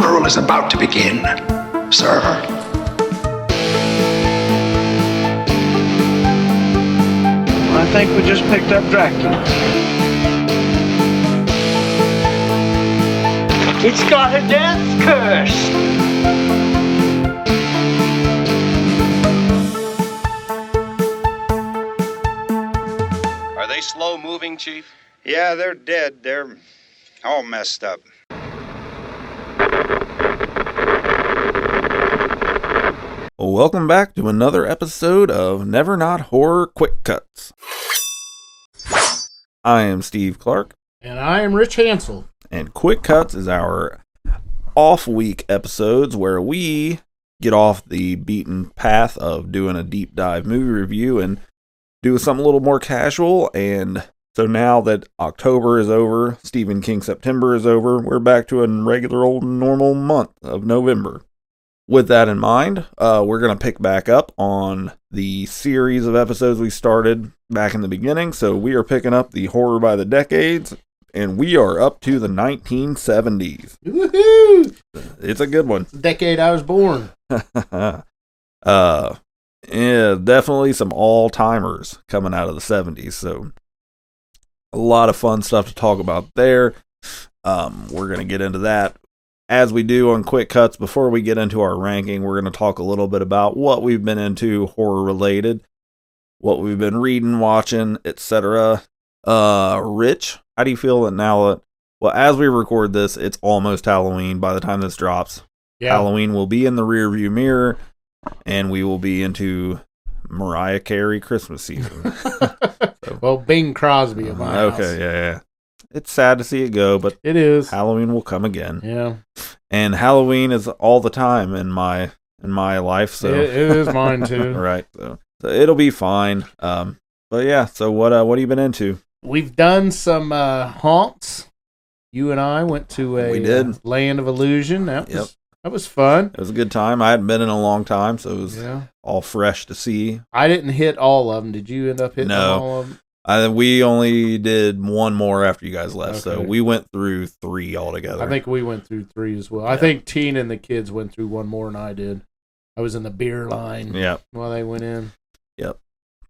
funeral is about to begin, sir. I think we just picked up Dracula. It's got a death curse! Are they slow-moving, Chief? Yeah, they're dead. They're all messed up. Welcome back to another episode of Never Not Horror Quick Cuts. I am Steve Clark. And I am Rich Hansel. And Quick Cuts is our off-week episodes where we get off the beaten path of doing a deep dive movie review and do something a little more casual. And so now that October is over, Stephen King September is over, we're back to a regular old normal month of November. With that in mind, we're going to pick back up on the series of episodes we started back in the beginning. So we are picking up the Horror by the Decades, and we are up to the 1970s. Woohoo! It's a good one. The decade I was born. Yeah, definitely some all-timers coming out of the 70s. So a lot of fun stuff to talk about there. We're going to get into that. As we do on Quick Cuts, before we get into our ranking, we're going to talk a little bit about what we've been into horror-related, what we've been reading, watching, etc. Rich, how do you feel that now that, well, as we record this, it's almost Halloween by the time this drops. Yeah. Halloween will be in the rearview mirror, and we will be into Mariah Carey Christmas season. Well, Bing Crosby at my house. Okay, yeah. It's sad to see it go, but it is. Halloween will come again. Yeah. And Halloween is all the time in my life, so it is mine too. Right. So it'll be fine. But yeah, so what have you been into? We've done some haunts. You and I went to a Land of Illusion. That was fun. It was a good time. I hadn't been in a long time, so it was all fresh to see. I didn't hit all of them. Did you end up hitting all of them? We only did one more after you guys left, so we went through 3 altogether. I think we went through 3 as well. I think Tina and the kids went through one more than I did. I was in the beer line while they went in. Yep.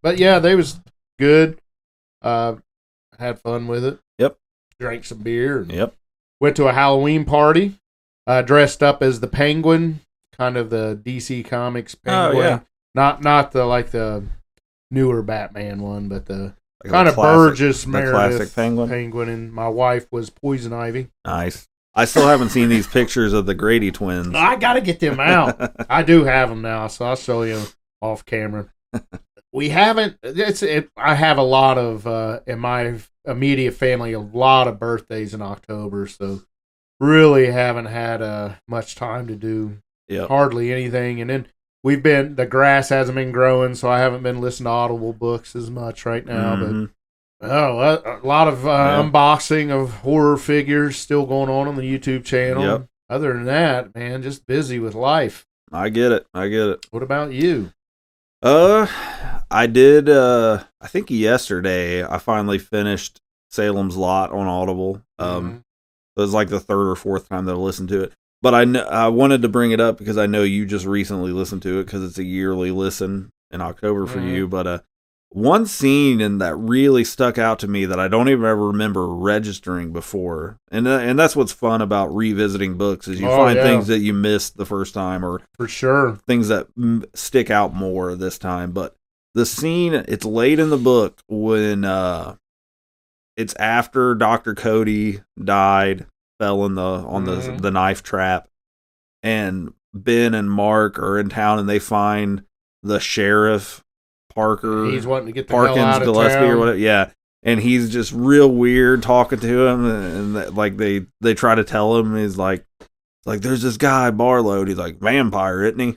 But yeah, they was good. Had fun with it. Yep. Drank some beer. Yep. Went to a Halloween party. Dressed up as the Penguin, kind of the DC Comics Penguin. Oh, yeah. Not the newer Batman one, but the kind of Burgess Meredith penguin, and my wife was Poison Ivy. Nice. I still haven't seen these pictures of the Grady twins. I got to get them out. I do have them now, so I'll show you off camera. We haven't. I have a lot of in my immediate family, a lot of birthdays in October, so really haven't had much time to do hardly anything. And then the grass hasn't been growing, so I haven't been listening to Audible books as much right now. Mm-hmm. But a lot of unboxing of horror figures still going on the YouTube channel. Yep. Other than that, man, just busy with life. I get it. What about you? I did. I think yesterday I finally finished Salem's Lot on Audible. It was like the 3rd or 4th time that I listened to it. But I wanted to bring it up because I know you just recently listened to it because it's a yearly listen in October for you. But one scene that really stuck out to me that I don't even ever remember registering before, and that's what's fun about revisiting books is you find things that you missed the first time, or for sure things that stick out more this time. But the scene, it's late in the book when it's after Dr. Cody died. Fell on the knife trap, and Ben and Mark are in town, and they find the sheriff Parker. He's wanting to get the Parkins, hell out of Gillespie town. Or whatever. Yeah, and he's just real weird talking to him, and like they try to tell him he's like there's this guy Barlow. And he's like vampire, isn't he?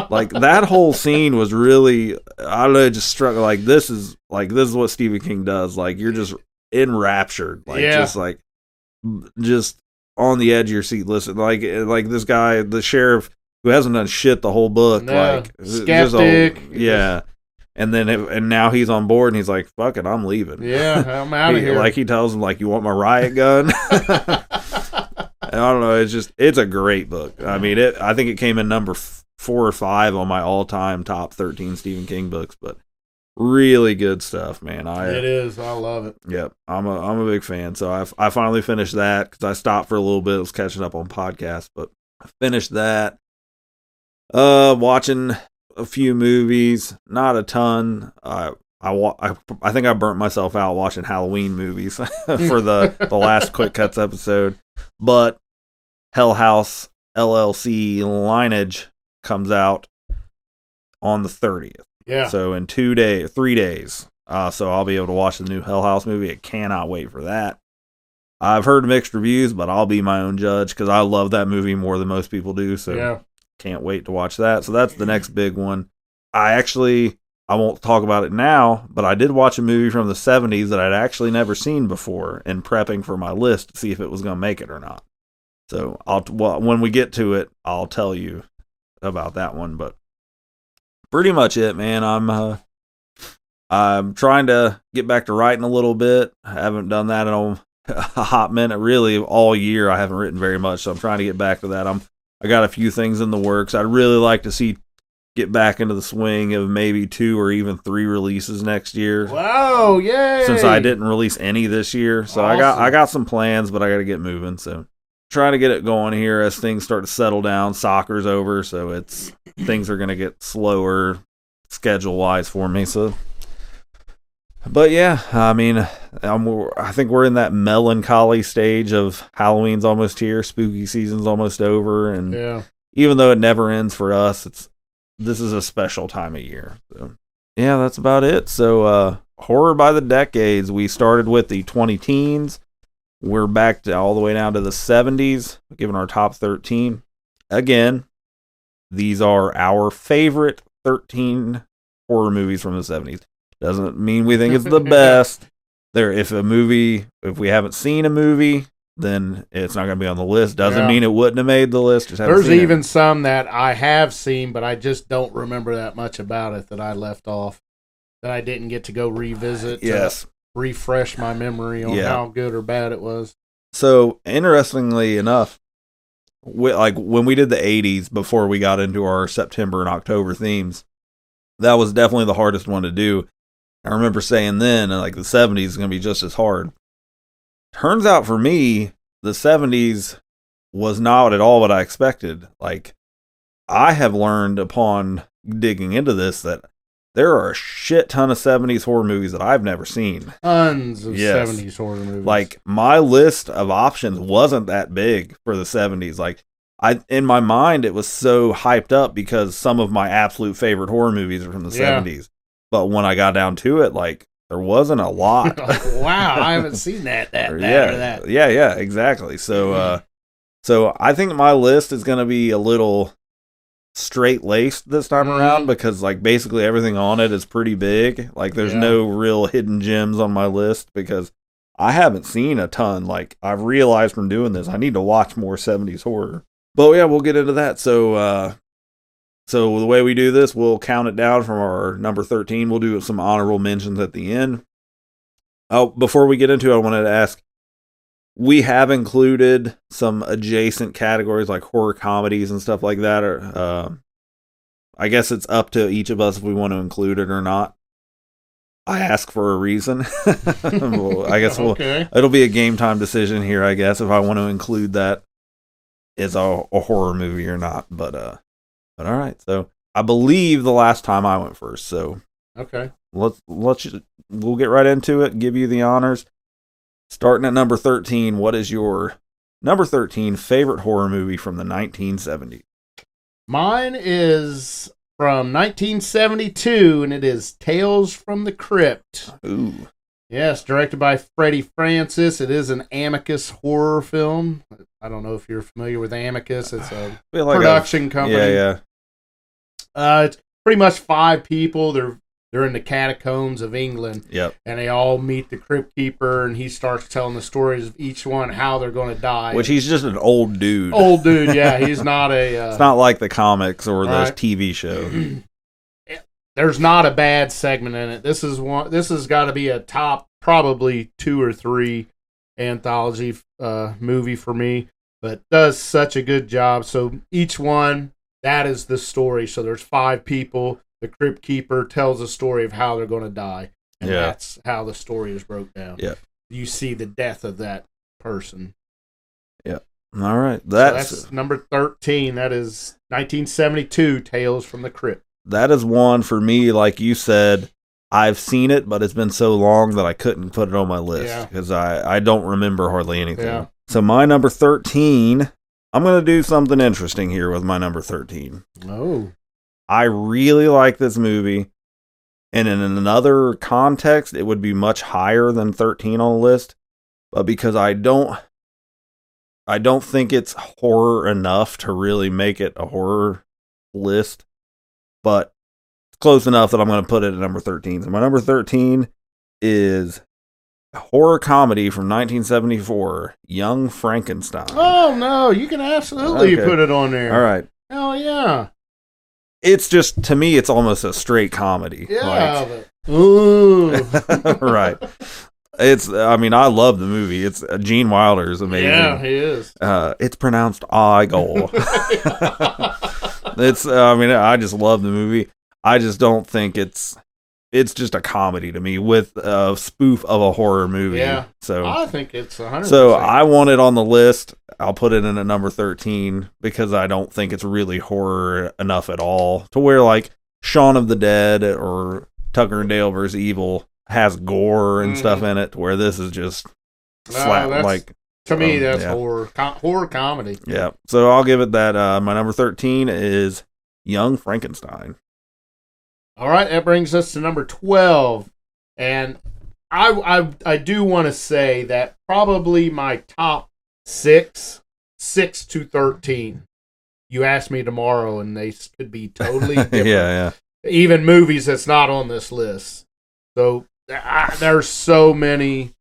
Like that whole scene was really, I don't know, just struck like this is what Stephen King does. Like you're just enraptured, just on the edge of your seat. Listen, like this guy, the sheriff, who hasn't done shit the whole book, skeptic, and now he's on board, and he's like, "Fuck it, I'm leaving." Yeah, I'm out of here. Like he tells him, like, "You want my riot gun?" don't know. It's a great book. I mean, I think it came in number 4 or 5 on my all-time top 13 Stephen King books, but really good stuff, man. It is. I love it. Yep, I'm a big fan. So I finally finished that because I stopped for a little bit. I was catching up on podcasts, but I finished that. Watching a few movies, not a ton. I think I burnt myself out watching Halloween movies for the last Quick Cuts episode. But Hell House LLC Lineage comes out on the 30th. Yeah. So in 3 days. So I'll be able to watch the new Hell House movie. I cannot wait for that. I've heard mixed reviews, but I'll be my own judge because I love that movie more than most people do. So yeah. Can't wait to watch that. So that's the next big one. I won't talk about it now, but I did watch a movie from the 70s that I'd actually never seen before in prepping for my list to see if it was going to make it or not. So when we get to it, I'll tell you about that one. But pretty much it, man. I'm trying to get back to writing a little bit. I haven't done that in a hot minute. Really, all year I haven't written very much, so I'm trying to get back to that. I got a few things in the works. I'd really like to get back into the swing of maybe 2 or even 3 releases next year. Wow, yay! Since I didn't release any this year. So awesome. I got some plans, but I got to get moving. So trying to get it going here as things start to settle down. Soccer's over, so things are going to get slower schedule-wise for me. So, but yeah, I mean, I think we're in that melancholy stage of Halloween's almost here, spooky season's almost over, and even though it never ends for us, this is a special time of year. So, yeah, that's about it. So, horror by the decades. We started with the 20 teens. We're back to all the way down to the 70s, given our top 13. Again, these are our favorite 13 horror movies from the 70s. Doesn't mean we think it's the best. If we haven't seen a movie, then it's not going to be on the list. Doesn't mean it wouldn't have made the list. There's even some that I have seen, but I just don't remember that much about it that I left off, that I didn't get to go revisit. Yes. Refresh my memory on how good or bad it was. So, interestingly enough, when we did the 80s before we got into our September and October themes, that was definitely the hardest one to do. I remember saying then, the 70s is going to be just as hard. Turns out for me, the 70s was not at all what I expected. I have learned upon digging into this that there are a shit ton of 70s horror movies that I've never seen. Tons of 70s horror movies. My list of options wasn't that big for the 70s. In my mind, it was so hyped up because some of my absolute favorite horror movies are from the 70s. But when I got down to it, there wasn't a lot. Wow, I haven't seen that or that. Yeah, exactly. So, so I think my list is going to be a little straight-laced this time around because, basically everything on it is pretty big. There's no real hidden gems on my list because I haven't seen a ton. I've realized from doing this, I need to watch more 70s horror. But yeah, we'll get into that. So the way we do this, we'll count it down from our number 13. We'll do some honorable mentions at the end. Oh, before we get into it, I wanted to ask, we have included some adjacent categories like horror comedies and stuff like that. I guess it's up to each of us if we want to include it or not. I ask for a reason. I guess it'll be a game time decision here, I guess, if I want to include that as a horror movie or not. But all right. So I believe the last time I went first. So we'll get right into it. Give you the honors. Starting at number 13. What is your number 13 favorite horror movie from the 1970s? Mine is from 1972, and it is Tales from the Crypt. Ooh. Yes, directed by Freddie Francis. It is an Amicus horror film. I don't know if you're familiar with Amicus. It's a production company. Yeah. It's pretty much 5 people. They're in the catacombs of England. Yep. And they all meet the Crypt Keeper, and he starts telling the stories of each one, how they're going to die. Which he's just an old dude. Old dude, yeah. He's not a... it's not like the comics or the TV show. There's not a bad segment in it. This has got to be a top probably 2 or 3 anthology movie for me. but does such a good job. So each one, that is the story. So there's 5 people. The crypt keeper tells a story of how they're going to die. And that's how the story is broke down. Yeah. You see the death of that person. Yeah. All right. That's number 13. That is 1972, Tales from the Crypt. That is one for me, like you said. I've seen it, but it's been so long that I couldn't put it on my list because I don't remember hardly anything. Yeah. So my number 13, I'm going to do something interesting here with my number 13. Oh. I really like this movie, and in another context, it would be much higher than 13 on the list, but because I don't think it's horror enough to really make it a horror list, but it's close enough that I'm going to put it at number 13. So my number 13 is a horror comedy from 1974, Young Frankenstein. Oh, no, you can absolutely put it on there. All right. Hell yeah. It's just, to me, it's almost a straight comedy. Yeah. Ooh. Right. I love the movie. It's Gene Wilder is amazing. Yeah, he is. It's pronounced Igol. I just love the movie. I just don't think it's just a comedy to me with a spoof of a horror movie. Yeah. So I think it's 100%. So I want it on the list. I'll put it in at number 13 because I don't think it's really horror enough at all to where like Shaun of the Dead or Tucker and Dale vs. Evil has gore and stuff in it, where this is just slap like. To me, that's horror comedy. Yeah. So I'll give it that. My number 13 is Young Frankenstein. All right, that brings us to number 12, and I do want to say that probably my top 6 to 13. You ask me tomorrow, and they could be totally different. Yeah. Even movies that's not on this list. So there's so many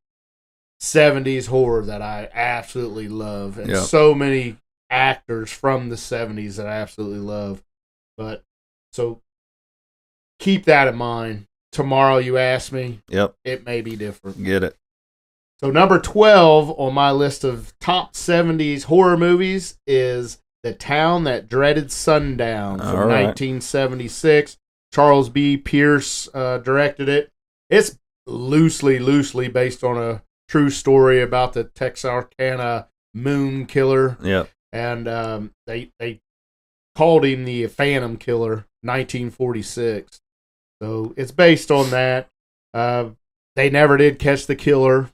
70s horror that I absolutely love, and so many actors from the 70s that I absolutely love. But so keep that in mind. Tomorrow you ask me. Yep. It may be different. Get it. So number 12 on my list of top 70s horror movies is The Town That Dreaded Sundown from 1976. Charles B. Pierce directed it. It's loosely based on a true story about the Texarkana moon killer. Yep. And they called him the Phantom Killer, 1946. So it's based on that. They never did catch the killer,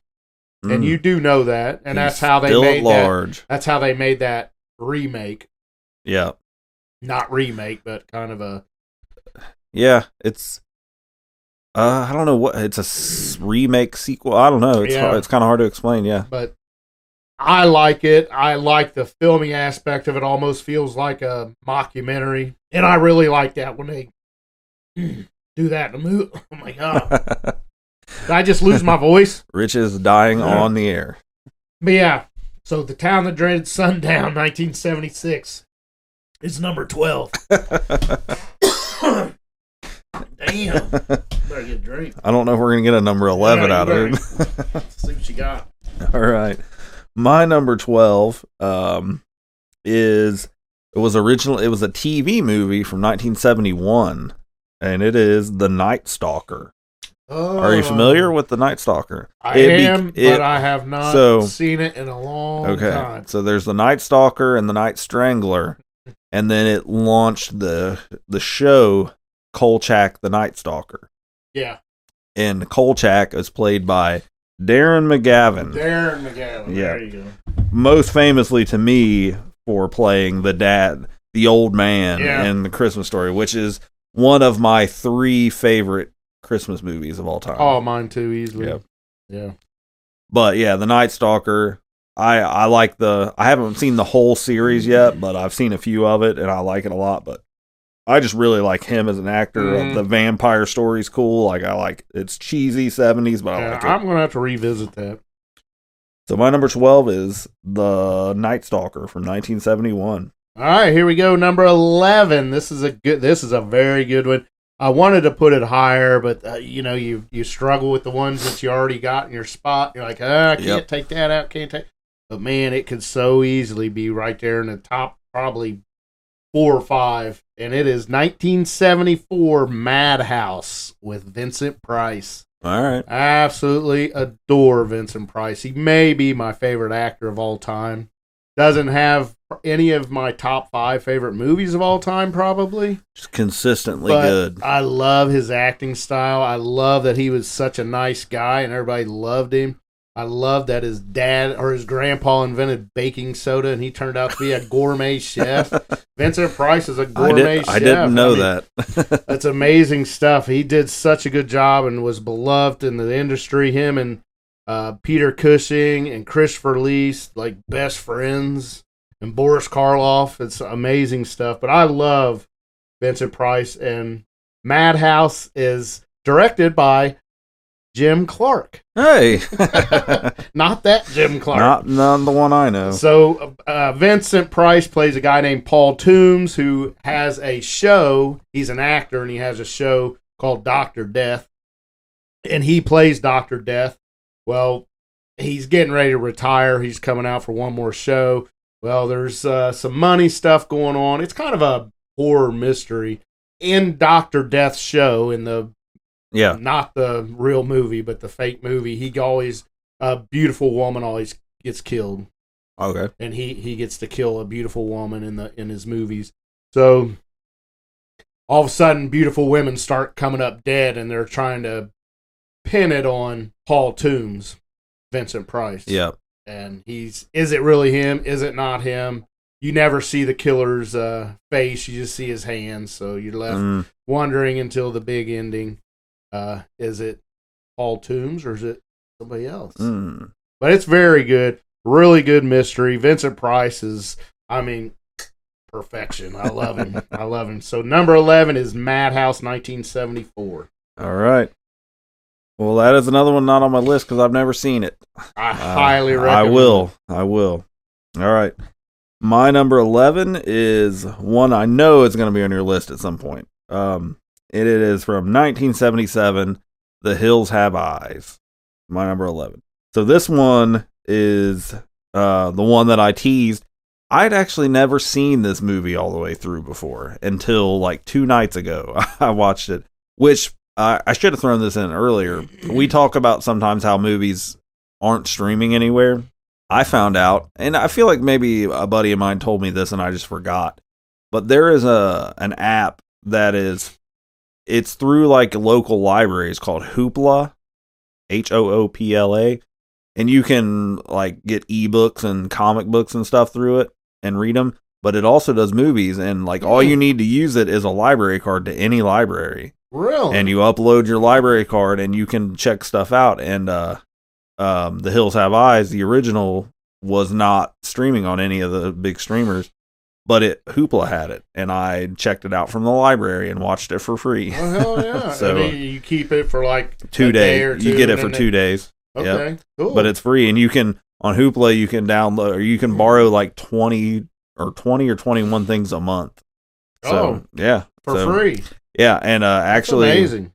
and you do know that, and that's how they made that. That's how they made that remake. Yeah, not remake, but kind of a. Yeah, it's. I don't know what it's a remake sequel. I don't know. It's kind of hard to explain. Yeah, but I like it. I like the filming aspect of it. Almost feels like a mockumentary, and I really like that when they do that in the movie. Oh my god! Did I just lose my voice? Rich is dying on the air. But yeah, so The Town That Dreaded Sundown, 1976, is number 12. Damn. Better get a drink. I don't know if we're going to get a number 11 out of it. Let's see what you got. All right. My number 12 it was a TV movie from 1971, and it is The Night Stalker. Oh, are you familiar with The Night Stalker? I am, but I have not seen it in a long time. So there's The Night Stalker and The Night Strangler, and then it launched the show Kolchak the Night Stalker. Yeah. And Kolchak is played by Darren McGavin. Yeah. There you go. Most famously to me for playing the old man in The Christmas Story, which is one of my 3 favorite Christmas movies of all time. Oh, mine too, easily. Yep. Yeah. But yeah, The Night Stalker, I like I haven't seen the whole series yet, but I've seen a few of it and I like it a lot, but I just really like him as an actor. The vampire story's cool. It's cheesy 70s, but I like it. I'm going to have to revisit that. So my number 12 is The Night Stalker from 1971. All right, here we go. Number 11. This is a very good one. I wanted to put it higher, but you struggle with the ones that you already got in your spot. You're like, I can't take that out. Can't take. but man, it could so easily be right there in the top, probably 4 or 5, and it is 1974 Madhouse with Vincent Price. All right. Absolutely adore Vincent Price. He may be my favorite actor of all time. Doesn't have any of my top 5 favorite movies of all time, probably. Just consistently But good. I love his acting style. I love that he was such a nice guy and everybody loved him. I love that his dad or his grandpa invented baking soda and he turned out to be a gourmet chef. Vincent Price is a gourmet chef. I didn't know that. That's amazing stuff. He did such a good job and was beloved in the industry. Him and Peter Cushing and Christopher Lee, like best friends, and Boris Karloff. It's amazing stuff. But I love Vincent Price, and Madhouse is directed by Jim Clark. Hey. Not that Jim Clark. Not the one I know. So Vincent Price plays a guy named Paul Toombs who has a show. He's an actor, and he has a show called Dr. Death. And he plays Dr. Death. Well, he's getting ready to retire. He's coming out for one more show. Well, there's some money stuff going on. It's kind of a horror mystery in Dr. Death's show, in the not the real movie, but the fake movie. A beautiful woman always gets killed. Okay. And he gets to kill a beautiful woman in his movies. So all of a sudden, beautiful women start coming up dead, and they're trying to pin it on Paul Toombs, Vincent Price. Yeah. And is it really him? Is it not him? You never see the killer's face. You just see his hands. So you're left wondering until the big ending. Is it Paul Toombs or is it somebody else? But it's very good. Really good mystery. Vincent Price is, perfection. I love him. I love him. So number 11 is Madhouse 1974. All right. Well, that is another one not on my list because I've never seen it. I highly recommend I will. All right. My number 11 is one I know is going to be on your list at some point. It is from 1977, The Hills Have Eyes. My number 11. So this one is the one that I teased. I'd actually never seen this movie all the way through before until like 2 nights ago. I watched it, which I should have thrown this in earlier. We talk about sometimes how movies aren't streaming anywhere. I found out, and I feel like maybe a buddy of mine told me this and I just forgot, but there is an app that it's through like local libraries called Hoopla, Hoopla, and you can like get ebooks and comic books and stuff through it and read them, but it also does movies, and like all you need to use it is a library card to any library. Really? And you upload your library card and you can check stuff out. And The Hills Have Eyes, the original, was not streaming on any of the big streamers, but Hoopla had it, and I checked it out from the library and watched it for free. Oh, hell yeah. So you keep it for like 2 days. Day or two, you get it for 2 days. Okay, cool. But it's free, and you can, on Hoopla, you can download, or you can borrow like 20 or 21 things a month. So, for free. Yeah, and actually, that's amazing.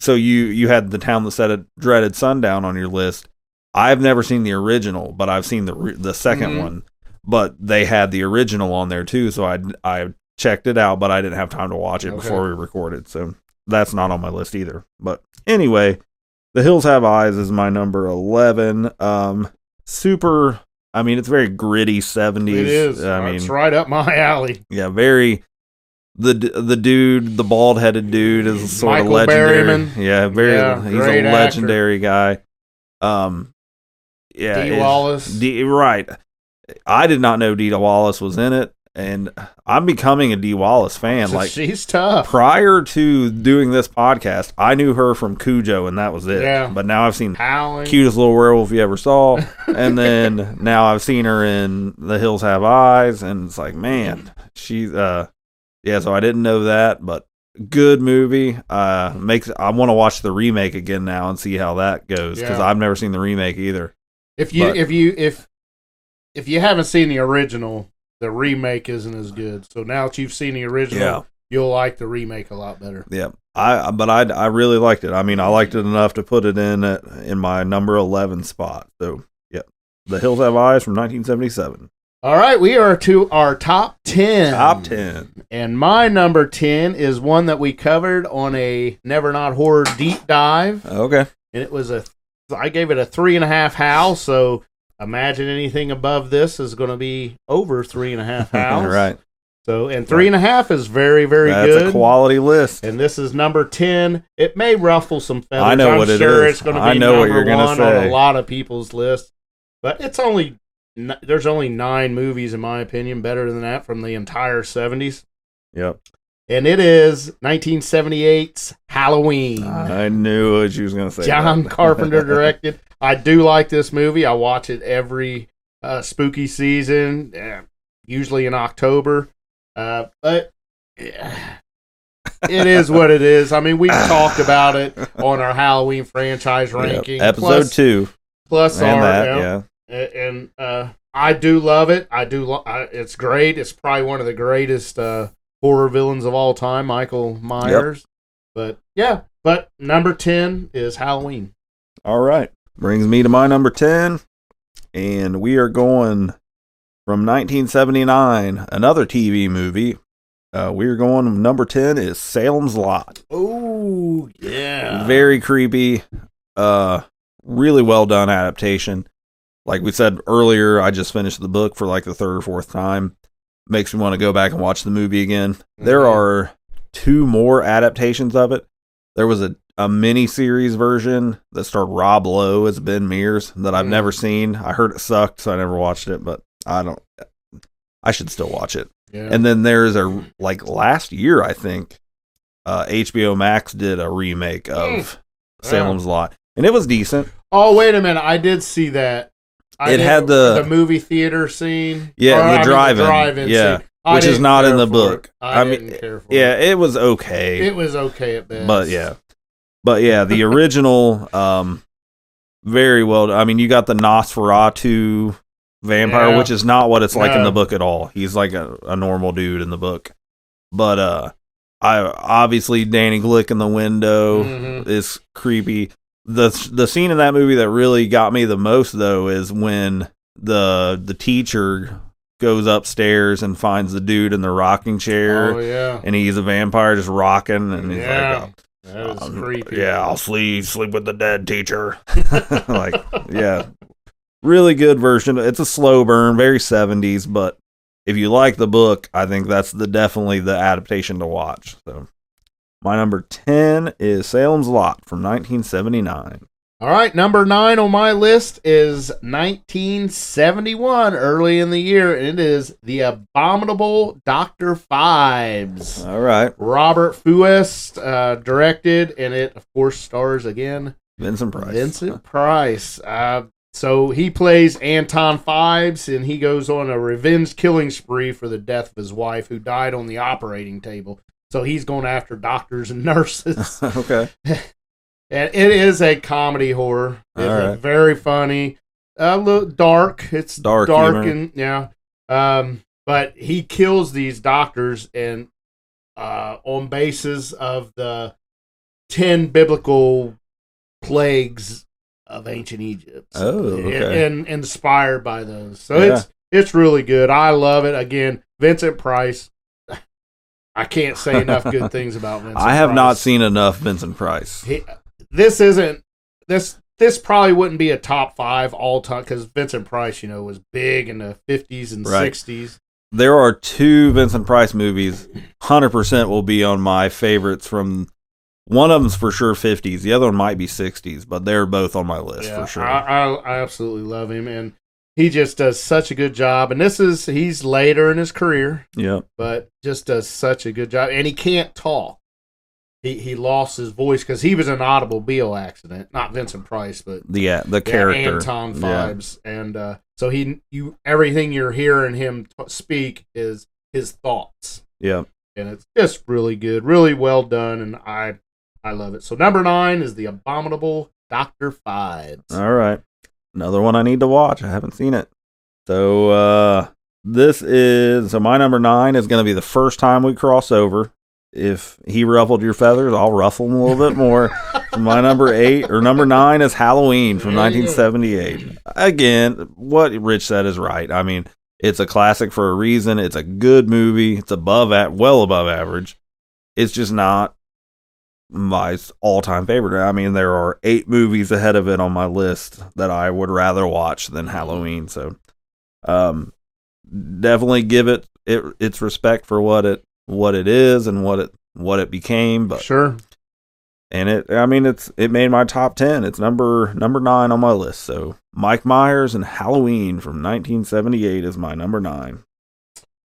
So you had The Town That Said It Dreaded Sundown on your list. I've never seen the original, but I've seen the second one. But they had the original on there too, so I checked it out, but I didn't have time to watch it before we recorded, so that's not on my list either. But anyway, The Hills Have Eyes is my number 11. Super. I mean, it's very gritty 70s. It is. It's right up my alley. Yeah, very. The dude, the bald-headed dude, is sort Michael of legendary. Berryman. Yeah, he's a legendary guy. Dee Wallace. Right. I did not know Dee Wallace was in it, and I'm becoming a Dee Wallace fan. Like, she's tough. Prior to doing this podcast, I knew her from Cujo, and that was it. Yeah. But now I've seen Howling. Cutest Little Werewolf You Ever Saw, and then now I've seen her in The Hills Have Eyes, and it's like, man, she's so I didn't know that, but good movie. I want to watch the remake again now and see how that goes, because I've never seen the remake either. If you haven't seen the original, the remake isn't as good. So now that you've seen the original, you'll like the remake a lot better. Yeah, I really liked it. I mean, I liked it enough to put it in my number 11 spot. So The Hills Have Eyes from 1977. All right, we are to our top 10. Top 10. And my number 10 is one that we covered on a Never Not Horror deep dive. Okay. And I gave it a 3.5 howl, so imagine anything above this is going to be over 3.5 howls. Right. So, and 3.5 is very, very That's good. That's a quality list. And this is number 10. It may ruffle some feathers. I know I'm what it sure is. It's going to I be know what number you're gonna one say. on a lot of people's lists. But there's only 9 movies, in my opinion, better than that from the entire 70s. Yep. And it is 1978's Halloween. I knew what you was going to say. John that. Carpenter directed. I do like this movie. I watch it every spooky season, usually in October. But it is what it is. I mean, we've talked about it on our Halloween franchise ranking. Episode 2. Plus and our, that, and I do love it. It's great. It's probably one of the greatest horror villains of all time, Michael Myers. Yep. But number 10 is Halloween. All right. Brings me to my number 10. And we are going from 1979, another TV movie. We are going, number 10 is Salem's Lot. Oh, yeah. Very creepy. Really well done adaptation. Like we said earlier, I just finished the book for like the 3rd or 4th time. Makes me want to go back and watch the movie again. Mm-hmm. There are 2 more adaptations of it. There was a mini-series version that starred Rob Lowe as Ben Mears that I've never seen. I heard it sucked, so I never watched it, but I should still watch it. Yeah. And then there's last year, I think, HBO Max did a remake of Salem's Lot, and it was decent. Oh, wait a minute. I did see that. It had the movie theater scene. Yeah, the drive-in. Yeah. Scene. Which is not in the book. I didn't care for it. Yeah, it was okay. It was okay at best. But yeah, the original, very well. I mean, you got the Nosferatu vampire, which is not what it's like in the book at all. He's like a normal dude in the book. But I obviously Danny Glick in the window is creepy. The scene in that movie that really got me the most though is when the teacher goes upstairs and finds the dude in the rocking chair. Oh yeah, and he's a vampire just rocking, and he's like, that is creepy. Yeah, I'll sleep with the dead teacher. Really good version. It's a slow burn, very 70s, but if you like the book, I think that's definitely the adaptation to watch. So my number 10 is Salem's Lot from 1979. All right, number 9 on my list is 1971, early in the year, and it is The Abominable Dr. Phibes. All right. Robert Fuest directed, and it, of course, stars again Vincent Price. So he plays Anton Phibes, and he goes on a revenge killing spree for the death of his wife, who died on the operating table. So he's going after doctors and nurses. Okay. And it is a comedy horror. It's very funny. A little dark. It's dark and but he kills these doctors and on basis of the 10 biblical plagues of ancient Egypt. And inspired by those. So it's really good. I love it. Again, Vincent Price. I can't say enough good things about Vincent Price. I have not seen enough Vincent Price. This probably wouldn't be a top 5 all time because Vincent Price, was big in the 50s and 60s. There are 2 Vincent Price movies. 100% will be on my favorites from. One of them's for sure 50s. The other one might be 60s, but they're both on my list for sure. I absolutely love him, and he just does such a good job. And he's later in his career. Yeah. But just does such a good job. And he can't talk. He lost his voice because he was in an automobile accident. Not Vincent Price, but the character Anton Phibes. Yeah. And so everything you're hearing him speak is his thoughts. Yeah. And it's just really good, really well done, and I love it. So number 9 is The Abominable Dr. Phibes. All right. Another one I need to watch. I haven't seen it. So my number 9 is going to be the first time we cross over. If he ruffled your feathers, I'll ruffle them a little bit more. My number 8 or number 9 is Halloween from 1978. Again, what Rich said is right. I mean, it's a classic for a reason. It's a good movie. It's well above average. It's just not my all-time favorite. I mean, there are 8 movies ahead of it on my list that I would rather watch than Halloween. So, definitely give it its respect for what it is and what it became. But sure. And it made my top 10. It's number 9 on my list. So Mike Myers and Halloween from 1978 is my number 9.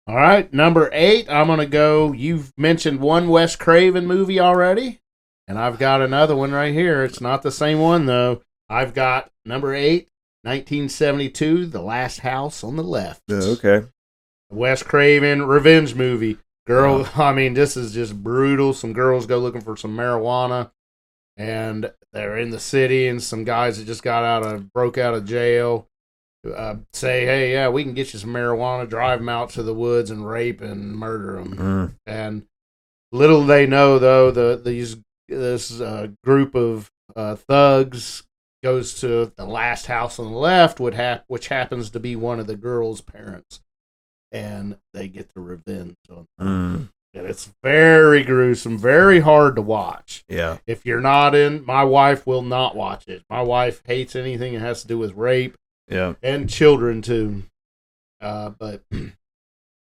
All right, number 8, I'm going to go. You've mentioned one Wes Craven movie already, and I've got another one right here. It's not the same one, though. I've got number 8, 1972, The Last House on the Left. Okay. Wes Craven revenge movie. This is just brutal. Some girls go looking for some marijuana, and they're in the city, and some guys that broke out of jail say, hey, yeah, we can get you some marijuana, drive them out to the woods and rape and murder them. And little they know, though, this group of thugs goes to the last house on the left, which happens to be one of the girls' parents. And they get the revenge on them. And it's very gruesome, very hard to watch. Yeah. If you're not in, my wife will not watch it. My wife hates anything that has to do with rape. Yeah. And children, too. But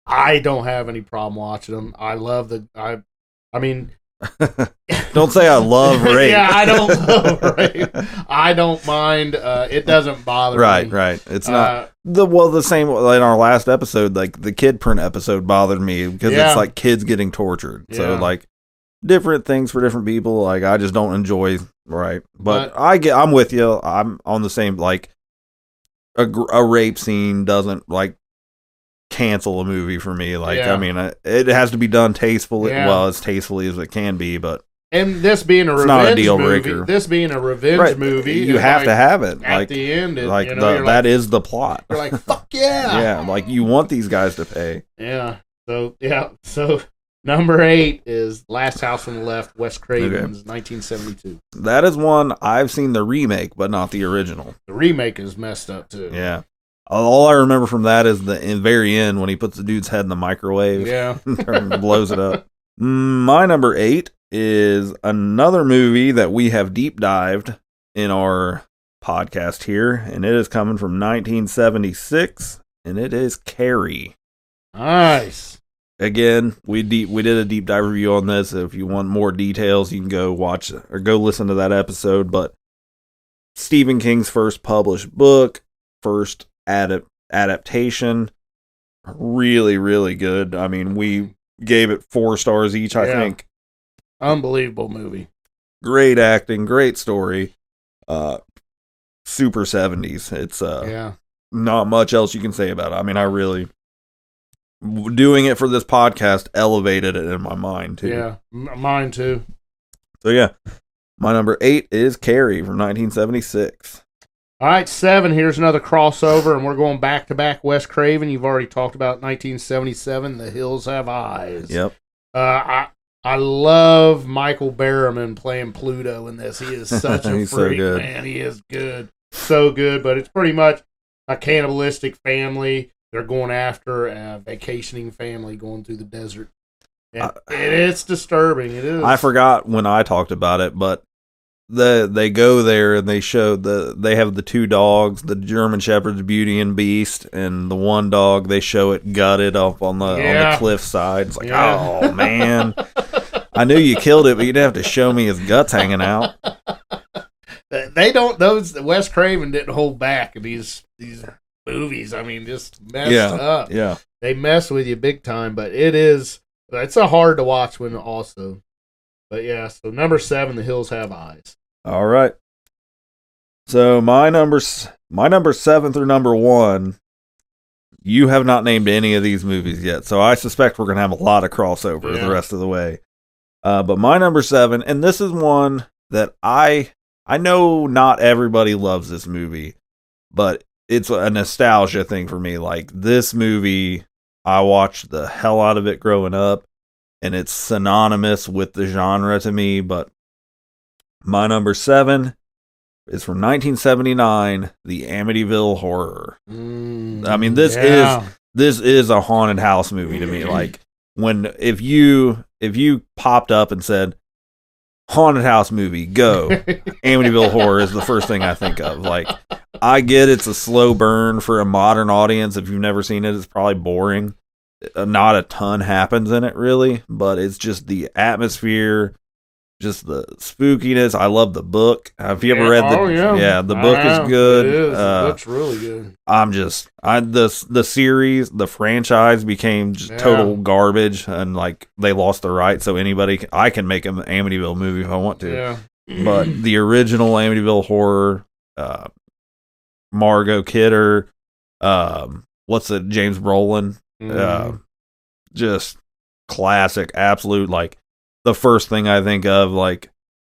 I don't have any problem watching them. I love don't say I love rape. Yeah, I don't love rape. I don't mind. It doesn't bother me. Right. It's not the same in our last episode. Like the kid print episode bothered me because it's like kids getting tortured. Yeah. So like different things for different people. Like I just don't enjoy. Right, but I'm with you. I'm on the same. Like a rape scene doesn't like cancel a movie for me. Like, I mean, it has to be done tastefully, as tastefully as it can be, but and this being a revenge movie, movie, you have to have it. At like, the end, that is the plot. You're like, fuck yeah. Yeah, like you want these guys to pay. Yeah. So number 8 is Last House on the Left, Wes Craven's 1972. That is one I've seen the remake, but not the original. The remake is messed up too. Yeah. All I remember from that is the very end when he puts the dude's head in the microwave. Yeah. And blows it up. My number 8 is another movie that we have deep dived in our podcast here, and it is coming from 1976, and it is Carrie. Nice. Again, we did a deep dive review on this. If you want more details, you can go watch or go listen to that episode. But Stephen King's first published book, first adaptation, really, really good. I mean, we gave it 4 stars each, I think. Unbelievable movie. Great acting, great story. Super 70s. It's not much else you can say about it. I mean, I really doing it for this podcast elevated it in my mind too. Yeah, mine too. So yeah, my number 8 is Carrie from 1976. All right, 7. Here's another crossover, and we're going back to back. Wes Craven. You've already talked about 1977. The Hills Have Eyes. Yep. I love Michael Berryman playing Pluto in this. He is such a freak, so good. Man. He is good, so good. But it's pretty much a cannibalistic family. They're going after a vacationing family going through the desert. And it's disturbing. It is. I forgot when I talked about it, but they go there and they show they have the 2 dogs, the German Shepherd's Beauty and Beast, and the one dog they show it gutted up on the cliff side. It's like, oh man, I knew you killed it, but you didn't have to show me his guts hanging out. Wes Craven didn't hold back in these movies. I mean, just messed up. Yeah, they mess with you big time, but it's a hard to watch one also. But yeah, so number 7, The Hills Have Eyes. All right. So my number 7 through number 1, you have not named any of these movies yet, so I suspect we're gonna have a lot of crossover the rest of the way. But my number 7, and this is one that I know not everybody loves this movie, but it's a nostalgia thing for me. Like this movie, I watched the hell out of it growing up, and it's synonymous with the genre to me. But My number 7 is from 1979, The Amityville Horror. I mean, this is a haunted house movie to me. Like, if you popped up and said haunted house movie, go, Amityville Horror is the first thing I think of. Like, I get it's a slow burn for a modern audience. If you've never seen it, it's probably boring. Not a ton happens in it, really, but it's just the atmosphere, just the spookiness. I love the book. Have you ever read the the book is good. It is. The book's really good. The series, the franchise became just total garbage, and like they lost the rights, so I can make an Amityville movie if I want to. Yeah. But the original Amityville Horror, Margot Kidder, James Brolin, just classic, absolute, like the first thing I think of, like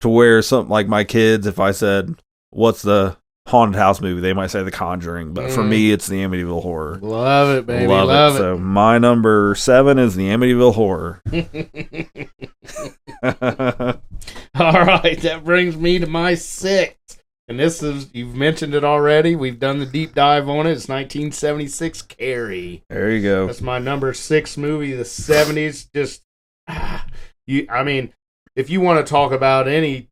to where something like my kids, if I said, what's the haunted house movie, they might say The Conjuring, but for me, it's the Amityville Horror. Love it, baby. Love it. So my number 7 is the Amityville Horror. All right, that brings me to my 6. And this is, you've mentioned it already. We've done the deep dive on it. It's 1976 Carrie. There you go. That's my number 6 movie, the 70s. Just, I mean, if you want to talk about it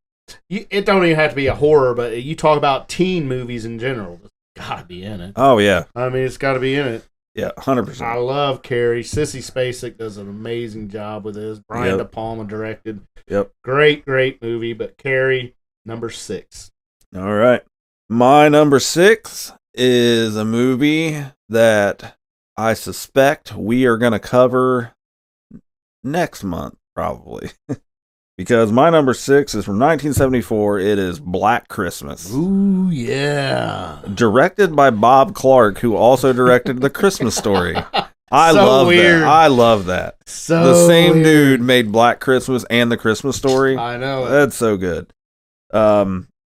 don't even have to be a horror, but you talk about teen movies in general. It's got to be in it. Oh, yeah. I mean, it's got to be in it. Yeah, 100%. I love Carrie. Sissy Spacek does an amazing job with this. Brian De Palma directed. Yep. Great movie, but Carrie, number 6. All right. My number 6 is a movie that I suspect we are going to cover next month, probably. Because my number 6 is from 1974. It is Black Christmas. Ooh, yeah. Directed by Bob Clark, who also directed The Christmas Story. I love that. The same dude made Black Christmas and The Christmas Story. I know. That's so good.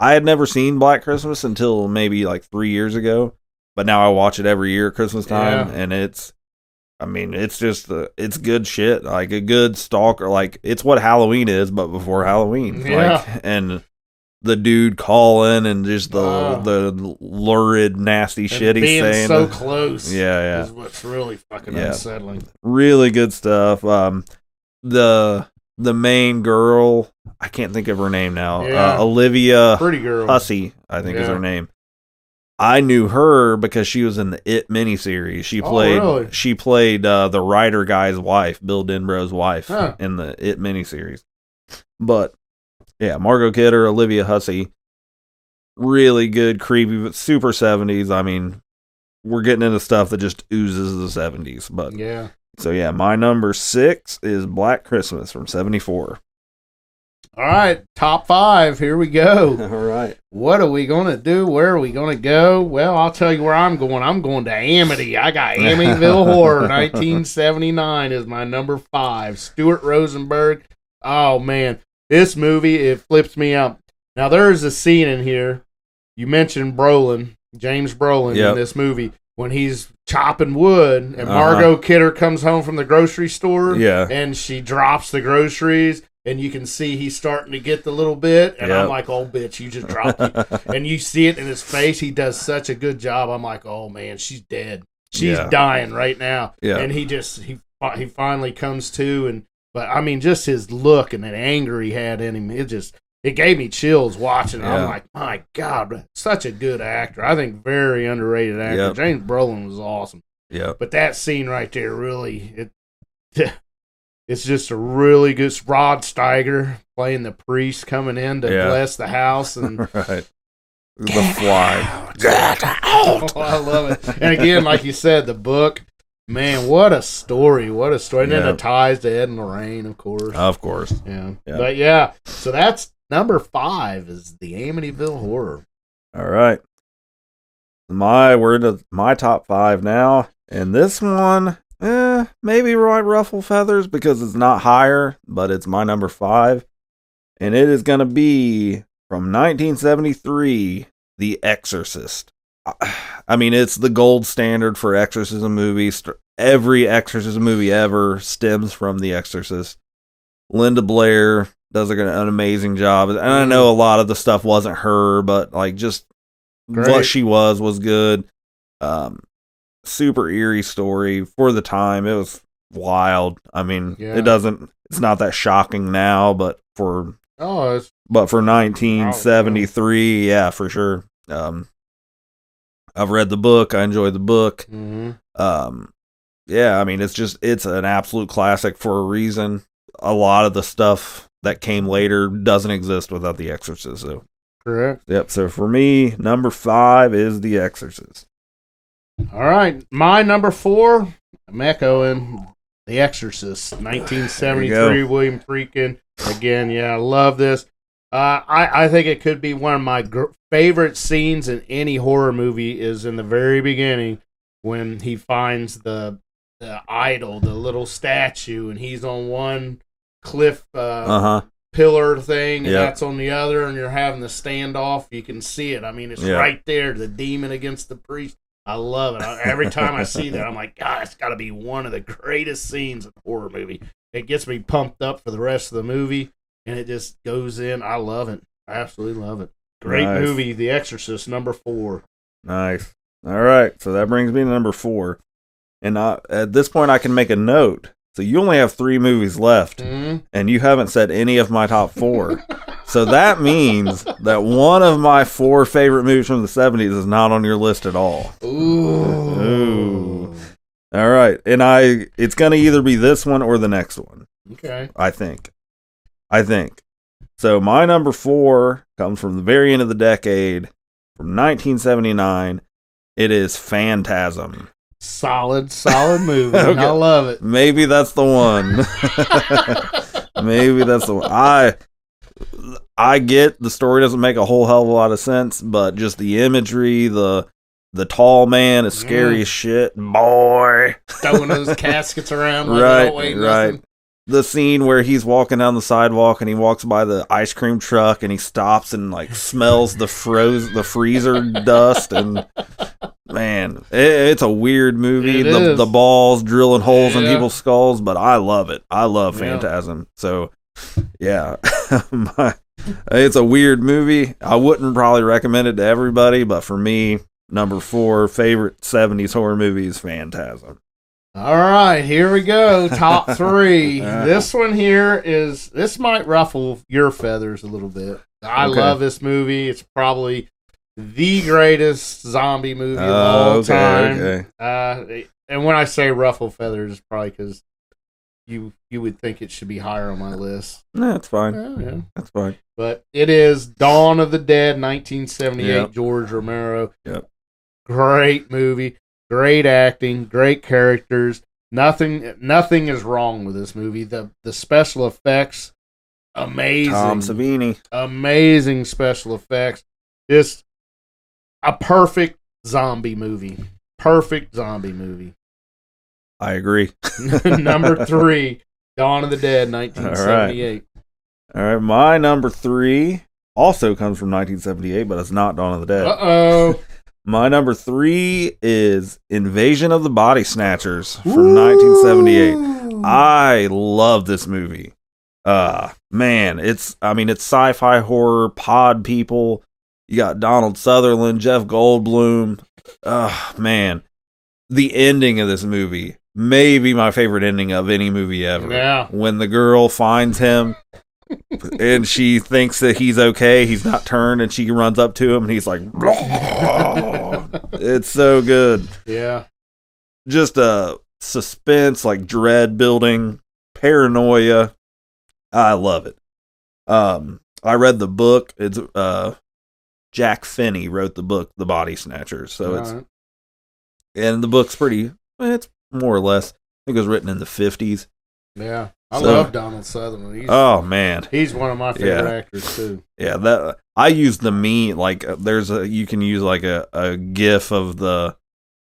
I had never seen Black Christmas until maybe like 3 years ago, but now I watch it every year at Christmas time, and it's good shit. Like a good stalker, like it's what Halloween is, but before Halloween. Yeah. Like, and the dude calling and just the lurid, nasty shit he's saying. Being so close. Yeah. Is what's really fucking unsettling. Really good stuff. The main girl, I can't think of her name now. Olivia Pretty girl. Hussey, I think is her name. I knew her because she was in the It miniseries. She played the writer guy's wife, Bill Denborough's wife, in the It miniseries. But yeah, Margot Kidder, Olivia Hussey, really good, creepy, but super 70s. I mean, we're getting into stuff that just oozes the 70s. But yeah. So yeah, my number 6 is Black Christmas from 74. All right, top 5. Here we go. All right. What are we going to do? Where are we going to go? Well, I'll tell you where I'm going. I'm going to Amity. I got Amityville Horror. 1979 is my number 5. Stuart Rosenberg. Oh, man. This movie, it flips me out. Now, there's a scene in here. You mentioned James Brolin in this movie. When he's chopping wood and Margot Kidder comes home from the grocery store and she drops the groceries and you can see he's starting to get the little bit and I'm like, oh bitch, you just dropped it. And you see it in his face. He does such a good job. I'm like, oh man, she's dead. She's dying right now. Yeah. And he finally comes to, but I mean, just his look and that anger he had in him, it gave me chills watching it. I'm like, my God, such a good actor. I think very underrated actor. Yep. James Brolin was awesome. Yeah. But that scene right there, really, it's just a really good Rod Steiger playing the priest coming in to bless the house and right. The fly. Get out. Oh, I love it. And again, like you said, the book. Man, what a story. What a story. And then the ties to Ed and Lorraine, of course. Of course. Yeah. But so that's number 5 is the Amityville Horror. All right. We're into my top 5 now. And this one, maybe might ruffle feathers because it's not higher, but it's my number 5. And it is going to be from 1973, The Exorcist. I mean, it's the gold standard for exorcism movies. Every exorcism movie ever stems from The Exorcist. Linda Blair, does an amazing job. And I know a lot of the stuff wasn't her, but like just what she was good. Super eerie story for the time. It was wild. I mean, it's not that shocking now, but for 1973, yeah, for sure. I've read the book. I enjoyed the book. Yeah, I mean, it's an absolute classic for a reason. A lot of the stuff that came later doesn't exist without The Exorcist. So. Correct. Yep. So for me, number 5 is The Exorcist. All right, my number 4, I'm echoing The Exorcist, 1973, William Friedkin. Again, yeah, I love this. I think it could be one of my favorite scenes in any horror movie is in the very beginning when he finds the idol, the little statue, and he's on one cliff pillar thing, and that's on the other, and you're having the standoff. You can see it. I mean, it's right there, the demon against the priest. I love it. Every time I see that, I'm like, God, it's got to be one of the greatest scenes in a horror movie. It gets me pumped up for the rest of the movie, and it just goes in. I love it. I absolutely love it. Great movie, The Exorcist, number 4. Nice. All right, so that brings me to number 4. And at this point, I can make a note. So you only have 3 movies left, and you haven't said any of my top 4. So that means that one of my 4 favorite movies from the 70s is not on your list at all. Ooh. All right. And it's going to either be this one or the next one. Okay. I think. So my number 4 comes from the very end of the decade, from 1979. It is Phantasm. Solid movie. Okay. I love it. Maybe that's the one. I get the story doesn't make a whole hell of a lot of sense, but just the imagery, the tall man is scary as shit. Boy. Throwing those caskets around. Like right. Nothing. The scene where he's walking down the sidewalk and he walks by the ice cream truck and he stops and like smells the freezer dust, and man, it's a weird movie. The balls drilling holes in people's skulls, but I love it. I love Phantasm. So yeah, it's a weird movie. I wouldn't probably recommend it to everybody, but for me, number 4 favorite 70s horror movie is Phantasm. All right, here we go. Top 3. This one here this might ruffle your feathers a little bit. I love this movie. It's probably the greatest zombie movie of all time. Okay. And when I say ruffle feathers, it's probably because you would think it should be higher on my list. No, that's fine. Yeah. That's fine. But it is Dawn of the Dead, 1978, George Romero. Yep. Great movie. Great acting, great characters. Nothing is wrong with this movie. The special effects, amazing. Tom Savini. Amazing special effects. Just a perfect zombie movie. I agree. Number 3, Dawn of the Dead, 1978. All right, my number 3 also comes from 1978, but it's not Dawn of the Dead. Uh-oh. My number 3 is Invasion of the Body Snatchers from 1978. I love this movie. Man, it's sci-fi horror, pod people. You got Donald Sutherland, Jeff Goldblum. Man, the ending of this movie may be my favorite ending of any movie ever. Yeah. When the girl finds him and she thinks that he's okay, he's not turned, and she runs up to him and he's like, it's so good. Yeah. Just a suspense, like dread building, paranoia. I love it. I read the book. It's Jack Finney wrote the book, The Body Snatchers. So and the book's it's more or less, I think it was written in the 50s. Yeah. I love Donald Sutherland. He's one of my favorite actors too. Yeah, that I use the meme, like you can use like a GIF of the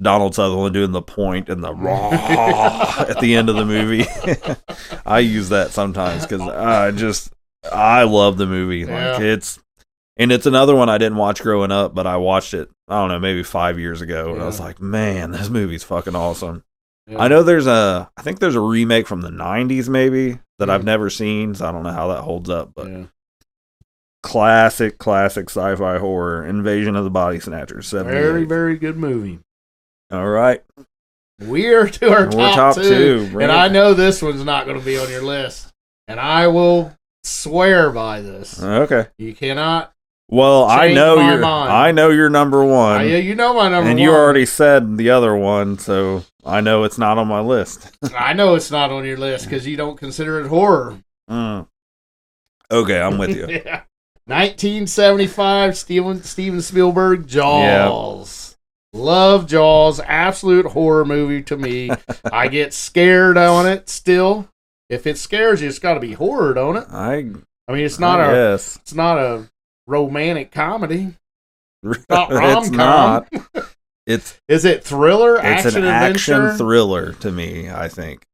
Donald Sutherland doing the point and the raw at the end of the movie. I use that sometimes because I love the movie. Like it's another one I didn't watch growing up, but I watched it, I don't know, maybe 5 years ago, and I was like, man, this movie's fucking awesome. Yeah. I know I think there's a remake from the 90s maybe that I've never seen, so I don't know how that holds up. But Yeah. classic sci-fi horror, Invasion of the Body Snatchers. 78. Very, very good movie. All right. We're to our We're top, top two. two, And I know this one's not going to be on your list. And I will swear by this. Okay. You cannot. Well, I Change know my you're. mind. I know you're number one. Yeah, you know my number one. And you already said the other one, so I know it's not on my list. I know it's not on your list because you don't consider it horror. Okay, I'm with you. Yeah. 1975, Steven Spielberg, Jaws. Love Jaws. Absolute horror movie to me. I get scared on it still. If it scares you, it's got to be horror, don't it? I mean, it's not it's not a romantic comedy. It's not rom-com. It's not. Is it thriller? It's Action an adventure? action thriller to me, I think.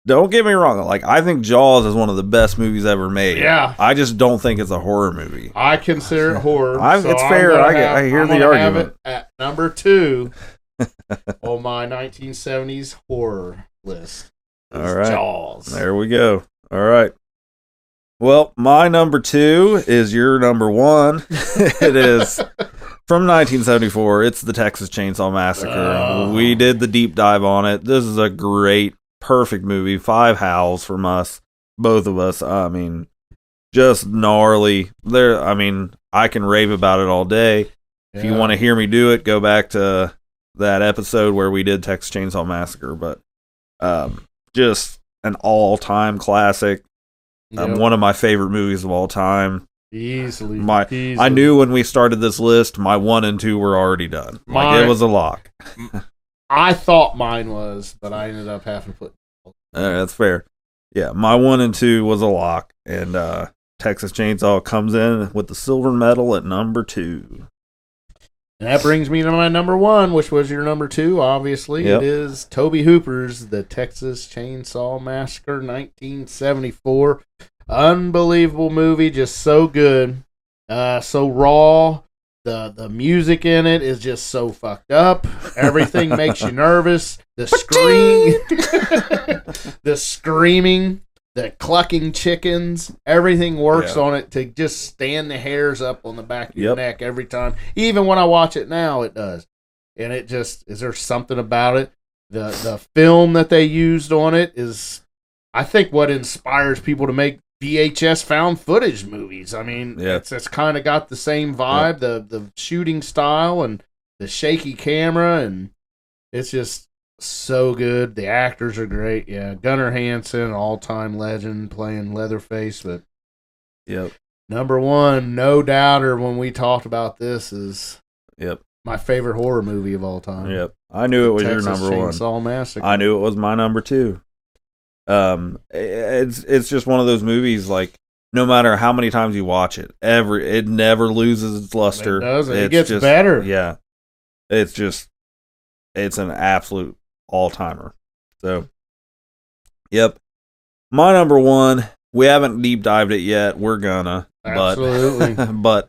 Don't get me wrong. Like, I think Jaws is one of the best movies ever made. Yeah. I just don't think it's a horror movie. I consider it horror. It's fair. I hear the argument. Have it at number 2 on my 1970s horror list. All right. Jaws. There we go. All right. Well, my number 2 is your number 1. It is from 1974. It's the Texas Chainsaw Massacre. Oh. We did the deep dive on it. This is a great, perfect movie. 5 howls from us, both of us. I mean, just gnarly. I can rave about it all day. If you want to hear me do it, go back to that episode where we did Texas Chainsaw Massacre. But just an all-time classic. One of my favorite movies of all time. Easily. I knew when we started this list, my 1 and 2 were already done. It was a lock. I thought mine was, but I ended up having to put. That's fair. Yeah, my 1 and 2 was a lock, and Texas Chainsaw comes in with the silver medal at number 2. And that brings me to my number 1, which was your number 2, obviously. Yep. It is Tobe Hooper's The Texas Chainsaw Massacre, 1974. Unbelievable movie, just so good. So raw. The music in it is just so fucked up. Everything makes you nervous. The screaming, the clucking chickens, everything works on it to just stand the hairs up on the back of your neck every time. Even when I watch it now, it does. And it just, is there something about it? The film that they used on it is, I think, what inspires people to make VHS found footage movies. I mean, it's kind of got the same vibe, the shooting style and the shaky camera, and it's just so good. The actors are great. Yeah, Gunnar Hansen, all-time legend, playing Leatherface. But number 1, no doubter, when we talked about this, is my favorite horror movie of all time. Yep, I knew it was your number 1. Chainsaw Massacre. I knew it was my number 2. It's just one of those movies, like, no matter how many times you watch it, it never loses its luster. It doesn't. It gets better. Yeah. It's an absolute all-timer. So, my number 1, we haven't deep dived it yet. We're gonna. Absolutely. But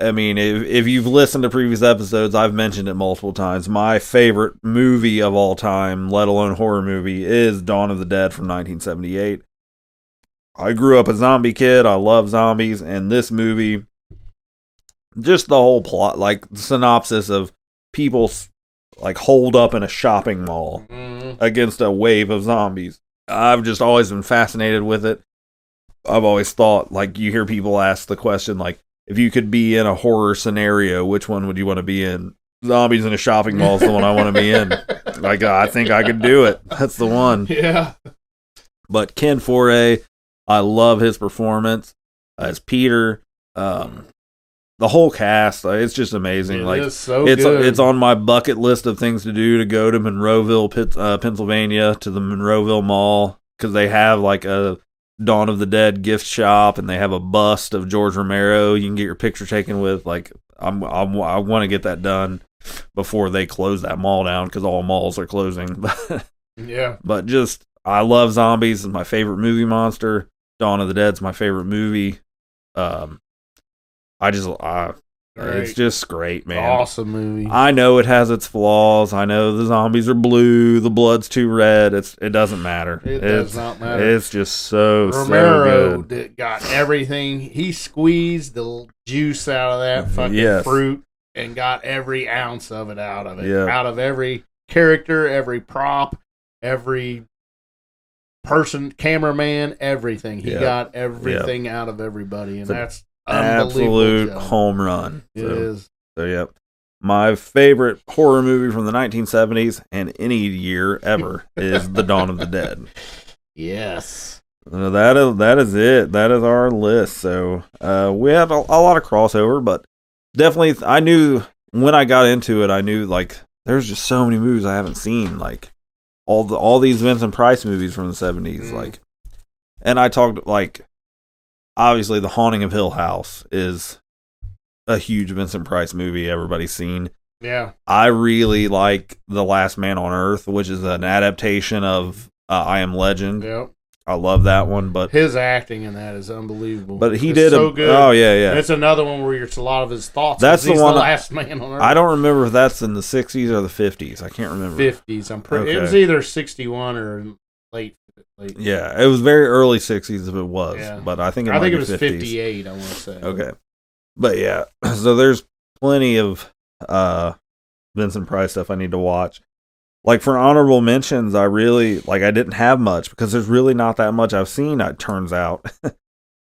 I mean, if you've listened to previous episodes, I've mentioned it multiple times. My favorite movie of all time, let alone horror movie, is Dawn of the Dead from 1978. I grew up a zombie kid. I love zombies. And this movie, just the whole plot, like the synopsis of people like holed up in a shopping mall against a wave of zombies. I've just always been fascinated with it. I've always thought, like, you hear people ask the question, like, if you could be in a horror scenario, which one would you want to be in? Zombies in a shopping mall is the one I want to be in. Like, I think I could do it. That's the one. Yeah. But Ken Foree, I love his performance as Peter. The whole cast, it's just amazing. It's so good. It's on my bucket list of things to do, to go to Monroeville, Pennsylvania, to the Monroeville Mall, because they have like a Dawn of the Dead gift shop, and they have a bust of George Romero you can get your picture taken with. Like, I want to get that done before they close that mall down, because all malls are closing. Yeah. But just, I love zombies. It's my favorite movie monster. Dawn of the Dead's my favorite movie. It's just great, man. Awesome movie. I know it has its flaws. I know the zombies are blue, the blood's too red. It doesn't matter. It does not matter. It's just so Romero good. got everything. He squeezed the juice out of that fucking fruit and got every ounce of it out of it. Yeah. Out of every character, every prop, every person, cameraman, everything. He got everything out of everybody, and that's absolute home run. It is. So, yep. My favorite horror movie from the 1970s and any year ever is The Dawn of the Dead. Yes. That is it. That is our list. So we have a lot of crossover, but definitely I knew when I got into it, I knew like there's just so many movies I haven't seen, like all these Vincent Price movies from the 70s, like, and I talked like. Obviously, The Haunting of Hill House is a huge Vincent Price movie everybody's seen. Yeah. I really like The Last Man on Earth, which is an adaptation of I Am Legend. Yep. I love that one, but his acting in that is unbelievable. But he did so good. Oh yeah. And it's another one where it's a lot of his thoughts. That's the one. The Last Man on Earth. I don't remember if that's in the 60s or the 50s. I can't remember. 50s. I'm pretty. Okay. It was either 61 or late. Yeah, it was very early 60s if it was, but I think it was 50s. 58. I want to say. Okay, but yeah, so there's plenty of Vincent Price stuff I need to watch. Like for honorable mentions, I didn't have much because there's really not that much I've seen. It turns out,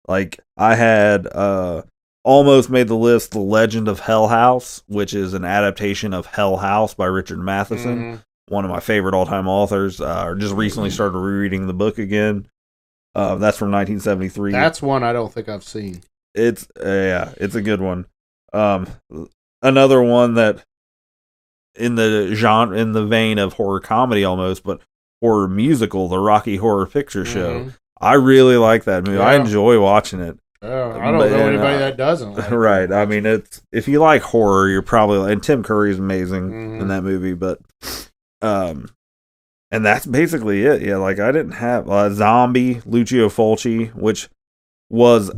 like I had almost made the list, The Legend of Hell House, which is an adaptation of Hell House by Richard Matheson. Mm-hmm. One of my favorite all-time authors. Just recently started rereading the book again. That's from 1973. That's one I don't think I've seen. It's a good one. Another one that in the vein of horror comedy almost, but horror musical, the Rocky Horror Picture Show. I really like that movie. Yeah. I enjoy watching it. I don't know anybody that doesn't like right. It. I mean, it's if you like horror, you're probably, and Tim Curry's amazing in that movie, but and that's basically it. Yeah, like I didn't have Zombie, Lucio Fulci, which was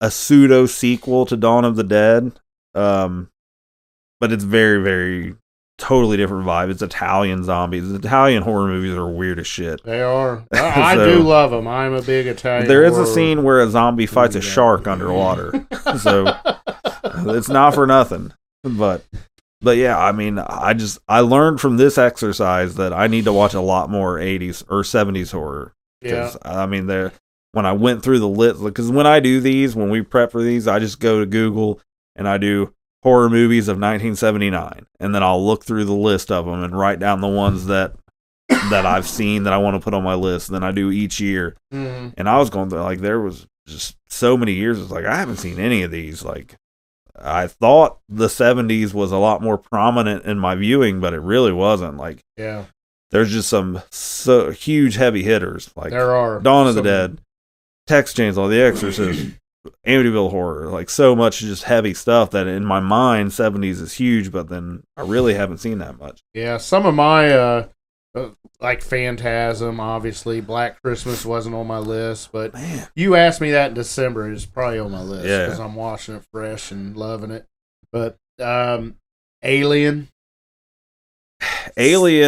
a pseudo sequel to Dawn of the Dead, but it's very, very totally different vibe. It's Italian zombies. Italian horror movies are weird as shit. They are. I do love them. I'm a big Italian. There is a scene where a zombie fights a shark underwater, so it's not for nothing. But yeah, I mean, I learned from this exercise that I need to watch a lot more 80s or 70s horror. Yeah. I mean, when I went through the list, because when I do these, when we prep for these, I just go to Google and I do horror movies of 1979, and then I'll look through the list of them and write down the ones that I've seen that I want to put on my list. And then I do each year, and I was going through, like, there was just so many years. It's like I haven't seen any of these. Like, I thought the 70s was a lot more prominent in my viewing, but it really wasn't. Like, yeah, there's just some so huge heavy hitters. Like there are Dawn of the Dead, Texas Chainsaw, The Exorcist. Amityville Horror, like so much just heavy stuff that in my mind 70s is huge, but then I really haven't seen that much. Yeah, some of my like Phantasm, obviously Black Christmas wasn't on my list, but you asked me that in December, it's probably on my list because I'm watching it fresh and loving it. But Alien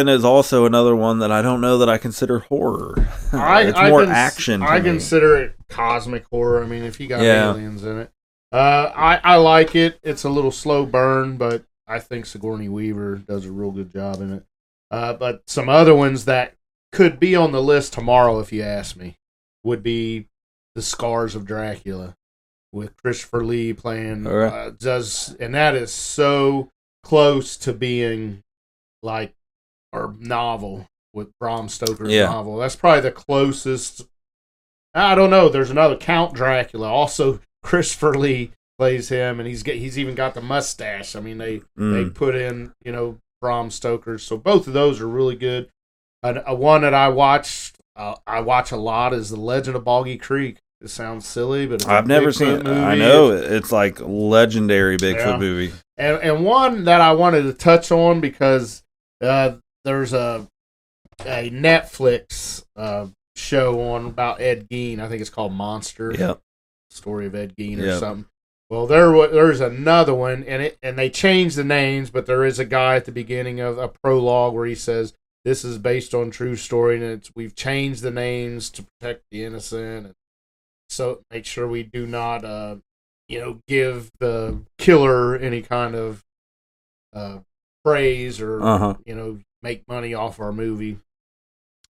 is also another one that I don't know that I consider horror. It's more action. I consider it cosmic horror. I mean, if you got aliens in it, I like it. It's a little slow burn, but I think Sigourney Weaver does a real good job in it. But some other ones that could be on the list tomorrow, if you ask me, would be The Scars of Dracula with Christopher Lee playing. And that is so close to being like our novel with Bram Stoker's novel. That's probably the closest. I don't know. There's another Count Dracula. Also, Christopher Lee plays him, and he's even got the mustache. I mean, they put in Bram Stoker. So both of those are really good. A one that I watch a lot is The Legend of Boggy Creek. It sounds silly, but I've never seen it. I know it's like legendary Bigfoot movie. And one that I wanted to touch on because there's a Netflix show on about Ed Gein. I think it's called Monster. Yep. Story of Ed Gein or something. Well, there's another one, and they changed the names, but there is a guy at the beginning of a prologue where he says this is based on true story, and we've changed the names to protect the innocent, and so make sure we do not, give the killer any kind of praise or make money off our movie.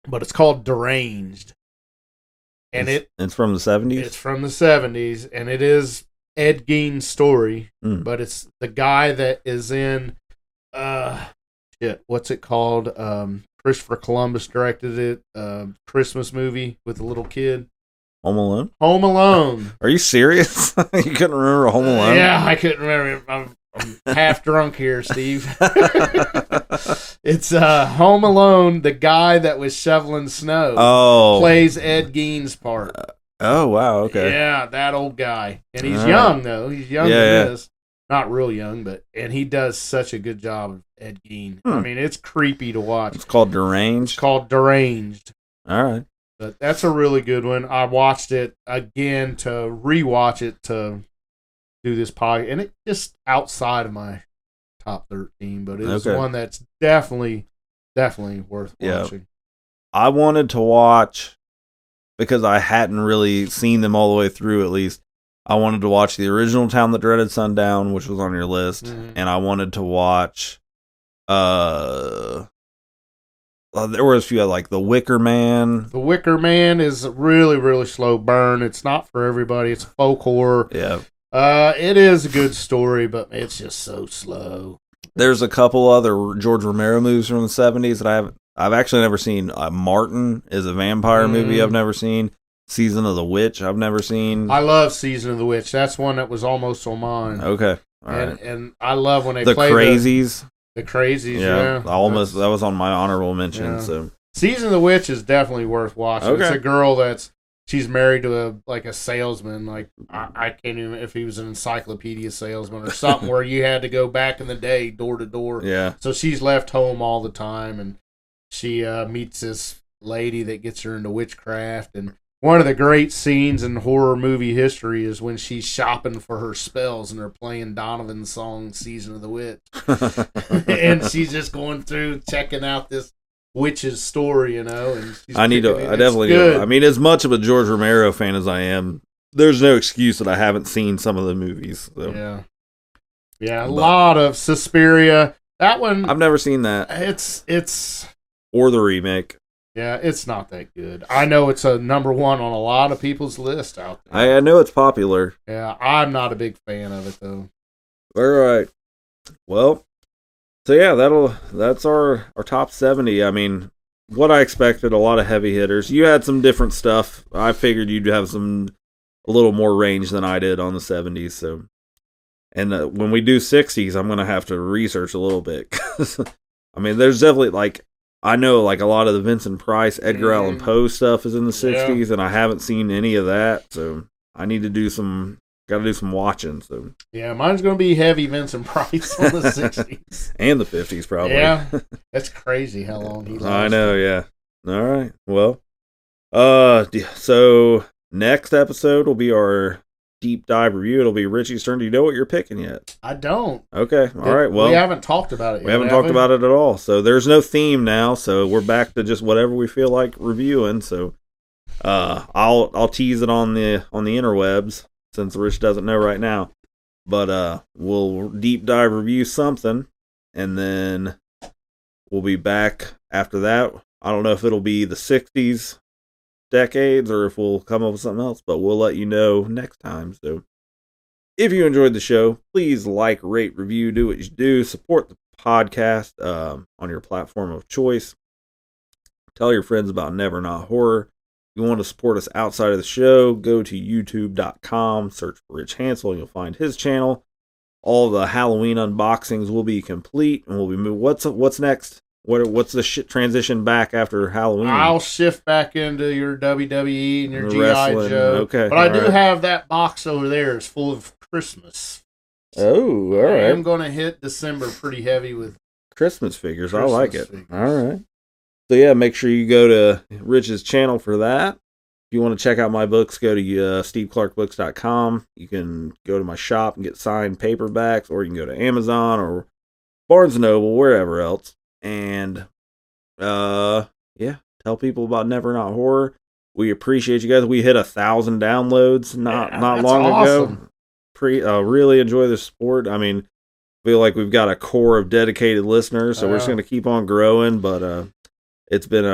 But it's called Deranged, and it's from the 70s. It's from the 70s, and it is Ed Gein's story, but it's the guy that is in what's it called? Christopher Columbus directed it. Christmas movie with the little kid. Home Alone? Home Alone. Are you serious? You couldn't remember Home Alone? Yeah, I couldn't remember. I'm half drunk here, Steve. It's Home Alone. The guy that was shoveling snow plays Ed Gein's part. Oh, wow, okay. Yeah, that old guy. And he's young, though. He's younger than this. Not real young, and he does such a good job of Ed Gein. I mean, it's creepy to watch. It's called Deranged? It's called Deranged. All right. But that's a really good one. I watched it again to rewatch it to do this podcast, and it's just outside of my top 13, but it's one that's definitely worth watching. I wanted to watch, because I hadn't really seen them all the way through, at least. I wanted to watch the original Town That Dreaded Sundown, which was on your list, and I wanted to watch there was a few, like The Wicker Man. The Wicker Man is a really, really slow burn. It's not for everybody. It's folk horror. Yeah. It is a good story, but it's just so slow. There's a couple other George Romero movies from the 70s that I've actually never seen. Martin is a vampire movie I've never seen. Season of the Witch I've never seen. I love Season of the Witch. That's one that was almost on mine. Okay. All right. And I love when they play The Crazies. The Crazies, yeah. That was on my honorable mention. Yeah. So Season of the Witch is definitely worth watching. Okay. It's a girl she's married to a salesman. Like I can't even if he was an encyclopedia salesman or something where you had to go back in the day door to door. Yeah. So she's left home all the time, and she meets this lady that gets her into witchcraft. And one of the great scenes in horror movie history is when she's shopping for her spells and they're playing Donovan's song "Season of the Witch," and she's just going through checking out this witch's story, and I definitely do. I mean, as much of a George Romero fan as I am, there's no excuse that I haven't seen some of the movies. So. Yeah, a lot of Suspiria. That one I've never seen that. It's or the remake. Yeah, it's not that good. I know it's a number one on a lot of people's list out there. I know it's popular. Yeah, I'm not a big fan of it though. All right. Well. So yeah, that's our top 70. I mean, what I expected, a lot of heavy hitters. You had some different stuff. I figured you'd have a little more range than I did on the 70s. So, and when we do 60s, I'm gonna have to research a little bit. I mean, there's definitely I know a lot of the Vincent Price, Edgar Allan Poe stuff is in the 60s, and I haven't seen any of that. So I need to do some watching. So yeah, mine's gonna be heavy Vincent Price on the 60s and the 50s probably. Yeah, that's crazy how long he lasted. I know. Yeah. All right. Well, so next episode will be our deep dive review. It'll be Richie's turn. Do you know what you're picking yet? I don't. Okay. All right. Well, we haven't talked about it yet. We haven't talked about it at all. So there's no theme now. So we're back to just whatever we feel like reviewing. So I'll tease it on the interwebs, since Rich doesn't know right now. But we'll deep dive review something, and then we'll be back after that. I don't know if it'll be the 60s decades or if we'll come up with something else, but we'll let you know next time. So if you enjoyed the show, please rate, review, do what you do. Support the podcast on your platform of choice. Tell your friends about Never Not Horror. If you want to support us outside of the show, go to youtube.com, search for Rich Hansel, and you'll find his channel. All the Halloween unboxings will be complete, and we'll be moving. What's next? What's the transition back after Halloween? I'll shift back into your WWE and your G.I. wrestling. Joe. Okay, but I do have that box over there. It's full of Christmas. Oh, all right. I'm going to hit December pretty heavy with Christmas figures. I like it. Figures. All right. So yeah, make sure you go to Rich's channel for that. If you want to check out my books, go to steveclarkbooks.com. You can go to my shop and get signed paperbacks, or you can go to Amazon or Barnes & Noble, wherever else. And, yeah, tell people about Never Not Horror. We appreciate you guys. We hit 1,000 downloads not long ago. Really enjoy the support. I mean, feel like we've got a core of dedicated listeners, so we're just going to keep on growing. But it's been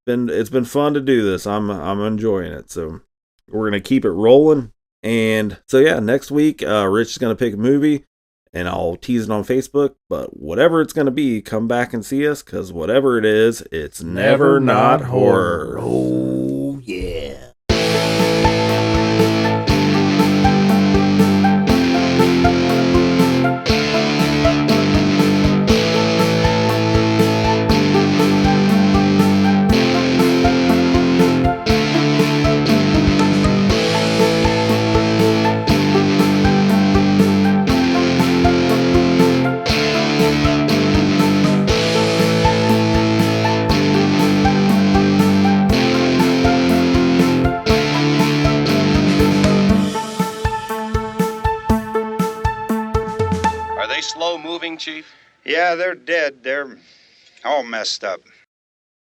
it's been fun to do this. I'm enjoying it. So we're going to keep it rolling. And so yeah, next week Rich is going to pick a movie, and I'll tease it on Facebook. But whatever it's going to be, come back and see us, because whatever it is, it's never not horror. Oh yeah. Are they slow moving, Chief? Yeah, they're dead. They're all messed up.